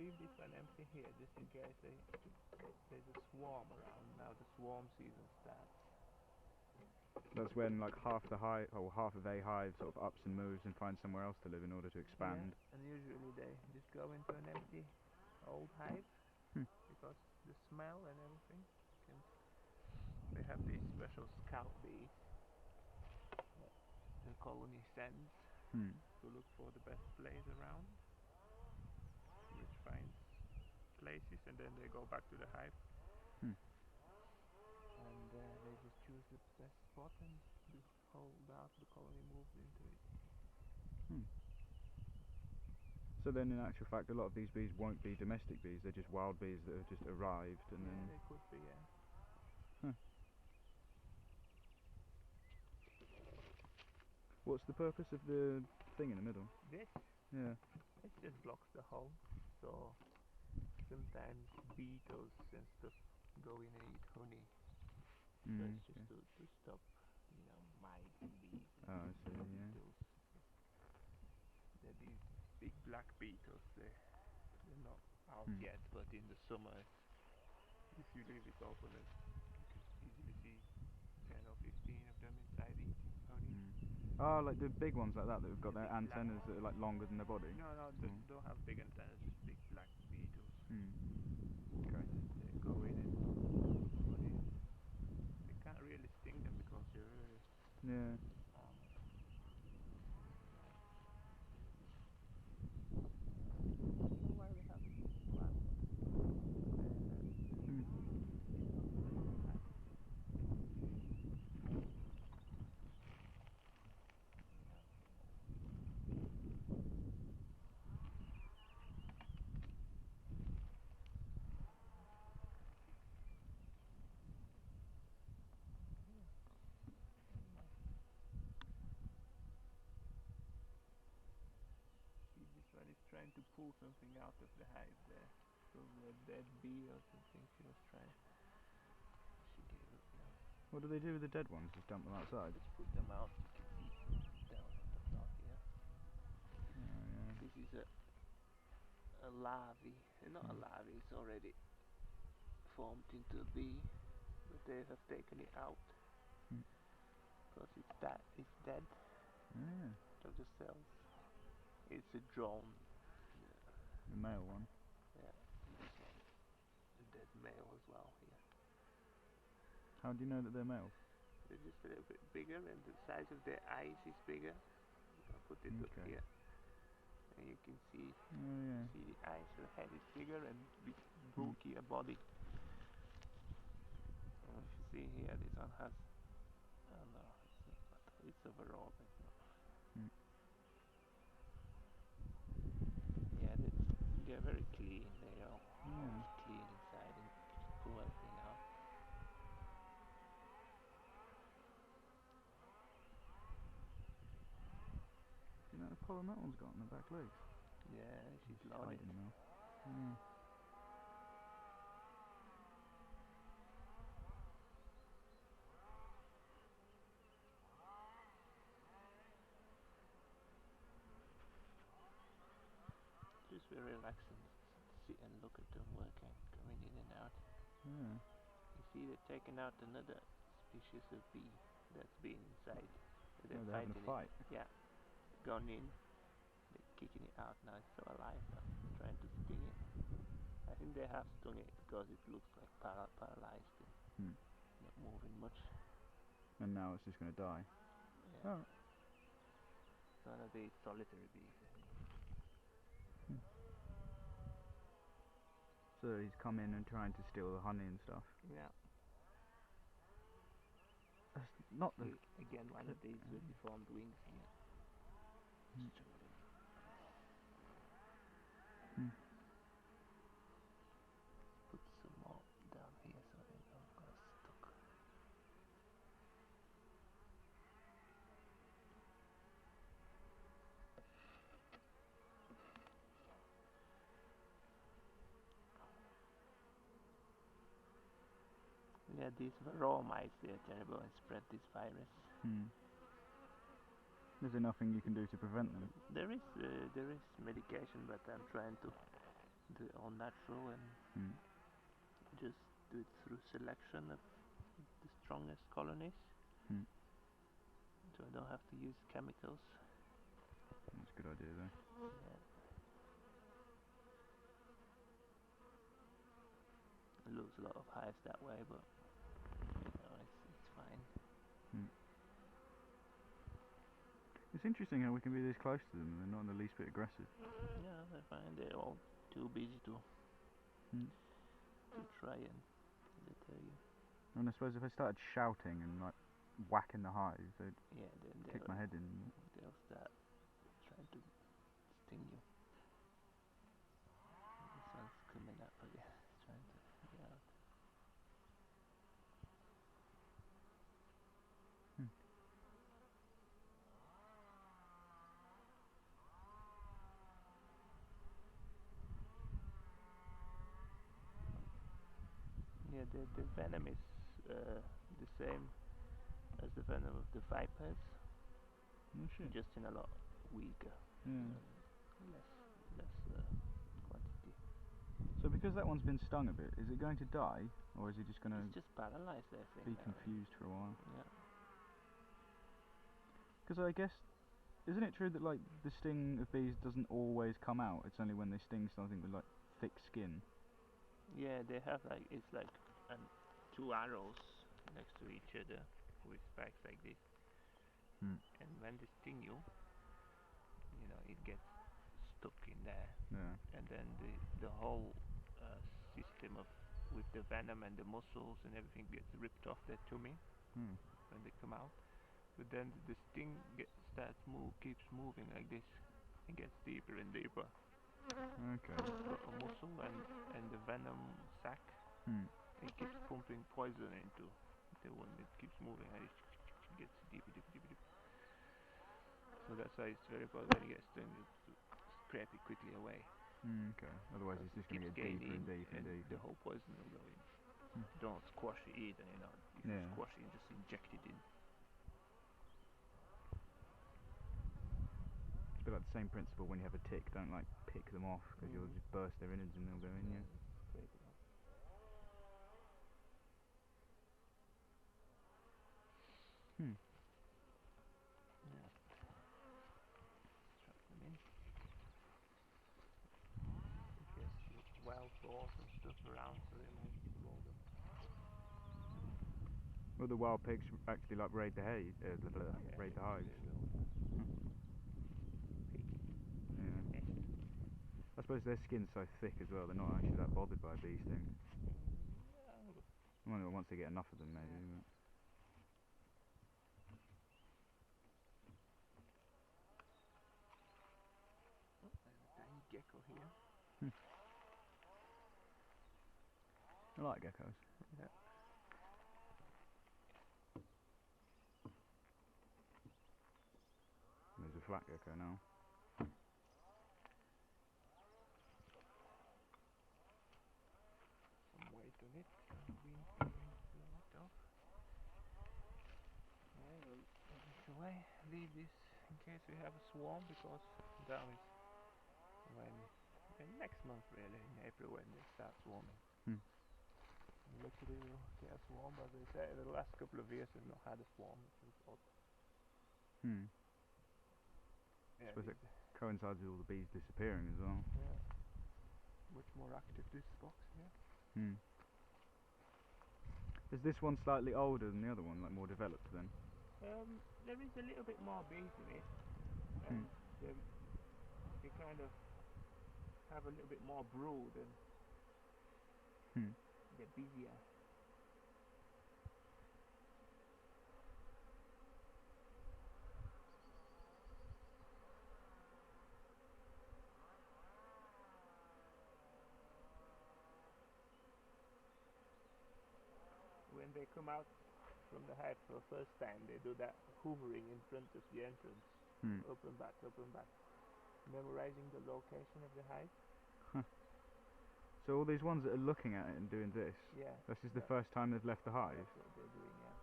leave this one empty here just in case there's a swarm around. Now the swarm season starts. That's when like half the hive, or half of a hive sort of ups and moves and finds somewhere else to live in order to expand. Yeah, and usually they just go into an empty old hive because the smell and everything. They have these special scout bees that the colony sends to look for the best place around, which finds places, and then they go back to the hive. And they just choose the best spot, and the whole the colony moves into it. So then in actual fact a lot of these bees won't be domestic bees, they're just wild bees that have just arrived and Yeah, then... they could be, yeah. What's the purpose of the thing in the middle? This? Yeah. It just blocks the hole, so sometimes beetles and stuff go in and eat honey. So it's just to stop, mice and bees and beetles. They're these big black beetles. They're not out yet, but in the summer, if you leave it open, you can easily see 10 or 15 of them inside eating honey. Oh, like the big ones like that have got their antennas that are like longer than their body? No, they don't have big antennas, just big black beetles. Okay. They go in and they can't really sting them because they're really... Yeah. Why we have one? See, this one is trying to pull something out of the hive there. Probably a dead bee or something she was trying. She gave up now. What do they do with the dead ones? Just dump them outside? Just put them out. You can see down on the top here. This is a larvae. Not a larvae, it's already formed into a bee, but they have taken it out because it's dead of the cells. It's a drone. The male one? Yeah, this one. A dead male as well here. How do you know that they're males? They're just a little bit bigger, and the size of their eyes is bigger. I'll put it up here, and you can see the eyes. The head is bigger and big, bulkier body. And if you see here, this one has... Oh no, it's overall, but no. Yeah, they're very clean. They are always clean inside and pull everything out. Do you know the pollen that one's got on the back legs? Yeah, she's loaded. Just very relaxing to sit and look at them working, coming in and out. You see they're taking out another species of bee that's been inside. They're having a fight? Yeah, gone in. They're kicking it out now. It's still alive now, trying to sting it. I think they have stung it because it looks like paralyzed and not moving much. And now it's just going to die? Yeah. Oh. It's one of these solitary bees, I think. So he's come in and trying to steal the honey and stuff? Yeah. That's not the... Again, one of these with deformed wings here. Put some more down here so they don't get stuck. Yeah, these raw mice, they're terrible and spread this virus. Is there nothing you can do to prevent them? There is medication, but I'm trying to do it all natural and Mm. just do it through selection of the strongest colonies, Mm. so I don't have to use chemicals. That's a good idea though. Yeah. I lose a lot of hives that way, but it's fine. Mm. It's interesting how we can be this close to them and they're not in the least bit aggressive. Yeah, they're fine. They're all too busy to Mm. try and deter you. And I suppose if I started shouting and like whacking the hives, they'd Yeah, then kick my head in. they'll start trying to sting you. This one's coming up again, trying to get out. Mm. Yeah, the venom is the same as the venom of the vipers, Oh shit. just in a lot weaker, Yeah. less quantity. So because that one's been stung a bit, is it going to die, or is it just going to It's just paralyzed, I think. be Now. confused for a while? Yeah. Because I guess, isn't it true that like the sting of bees doesn't always come out? It's only when they sting something with like thick skin. Yeah, they have like it's like two arrows next to each other with spikes like this, Hmm. and when they sting you, it gets stuck in there, Yeah. and then the whole system of with the venom and the muscles and everything gets ripped off their tummy Hmm. when they come out. But then the sting keeps moving like this, and gets deeper and deeper. Okay. It's got a muscle and the venom sac. Hmm. It keeps pumping poison into the one. It keeps moving and it gets deeper, deeper, deeper, deeper. So that's why it's very important when you get stung to scrape it quickly away. Okay. Otherwise, it's just going to Keeps get deeper gaining and deeper and deeper. the whole poison will go in. Hmm. Don't squash it either, If you Yeah. squash it, you just inject it in. It's a bit like the same principle when you have a tick. Don't like pick them off because you'll just burst their innards and they'll go in. Yeah. Scrape it off. Hmm. Yeah. Trap them in. In case wild boars and stuff around, so they might explode them. Well, the wild pigs actually like raid the hay, Yeah, raid the hives. they will. Hmm. Pig Yeah. nest. I suppose their skin's so thick as well. They're not actually that bothered by bee stings. Yeah, but Well, once they get enough of them, maybe. yeah. But. Oh, there's a tiny gecko here. Hmm. I like geckos. Yeah. There's a flat gecko now. Some weight on it. The wind can blow it off. Yeah, we'll put this away. Leave this in case we have a swarm, because that is when next month, really, in April, when they start swarming. Hmm. Luckily we'll get a swarm, but they say the last couple of years we've not had a swarm, which is odd. Hmm. Yeah, I suppose it coincides with all the bees disappearing as well. yeah. Much more active, this box here. Hmm. Is this one slightly older than the other one, like more developed then? There is a little bit more bees in it, and Hmm. they kind of have a little bit more brood, and Hmm. they're busier. When they come out from the hive for the first time, they do that hovering in front of the entrance. Hmm. Open back, memorizing the location of the hive. Huh. So all these ones that are looking at it and doing this, Yeah, this is the first time they've left the hive? that's what they're doing, yeah.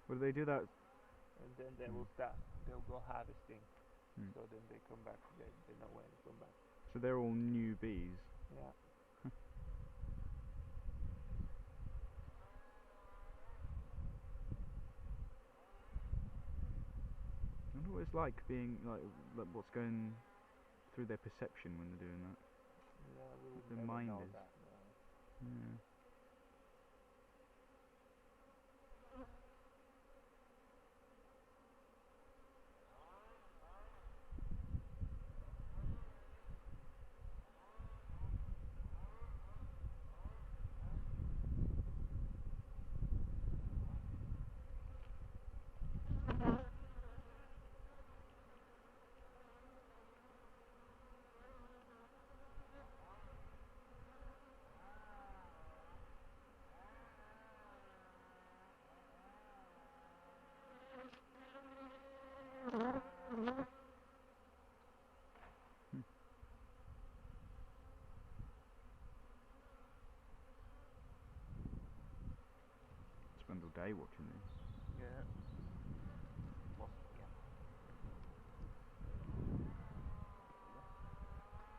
Well, do they do that? And then they Hmm. will start, they'll go harvesting. Hmm. So then they come back, they know when to come back. So they're all new bees? Yeah. I wonder what it's like being like what's going through their perception when they're doing that. Yeah, we What would their never mind know is. that. No. Yeah. Hmm. Spend all day watching these. Yeah. Yeah.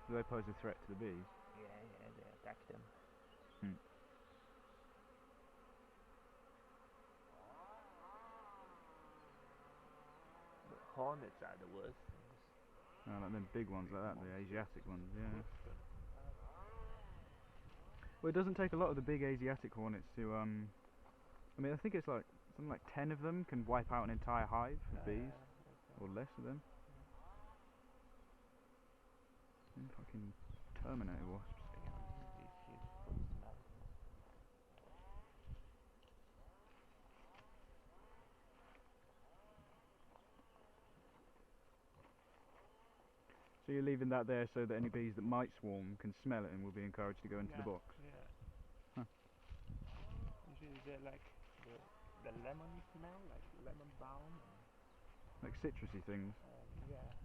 Do they pose a threat to the bees? Yeah, yeah, they attack them. Hmm. The hornets are the worst things. Oh, like them big ones Big like that, the monsters Asiatic just ones, yeah. crush them. Well, it doesn't take a lot of the big Asiatic hornets to I mean, I think it's like something like 10 of them can wipe out an entire hive of bees, Okay. or less of them. Them fucking Terminator wasps. Yeah, these for the smell. So you're leaving that there so that any bees that might swarm can smell it and will be encouraged to go into the Yeah, box. yeah. Huh. Usually they like the lemon smell, like lemon balm, Like citrusy things. yeah.